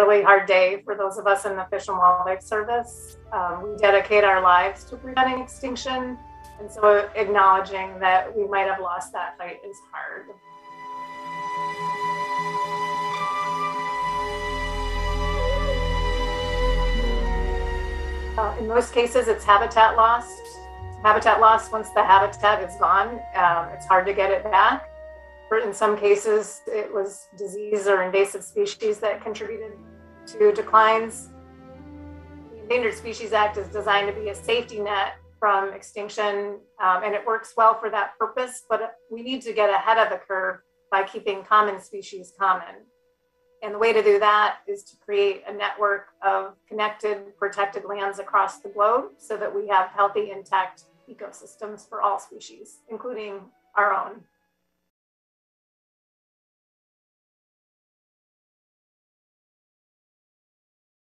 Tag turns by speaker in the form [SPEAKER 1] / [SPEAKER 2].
[SPEAKER 1] really hard day for those of us in the Fish and Wildlife Service. We dedicate our lives to preventing extinction, and so acknowledging that we might have lost that fight is hard. In most cases, it's habitat loss. Habitat loss, once the habitat is gone, it's hard to get it back. In some cases, it was disease or invasive species that contributed to declines. The Endangered Species Act is designed to be a safety net from extinction, and it works well for that purpose, but we need to get ahead of the curve by keeping common species common. And the way to do that is to create a network of connected, protected lands across the globe so that we have healthy, intact ecosystems for all species, including our own.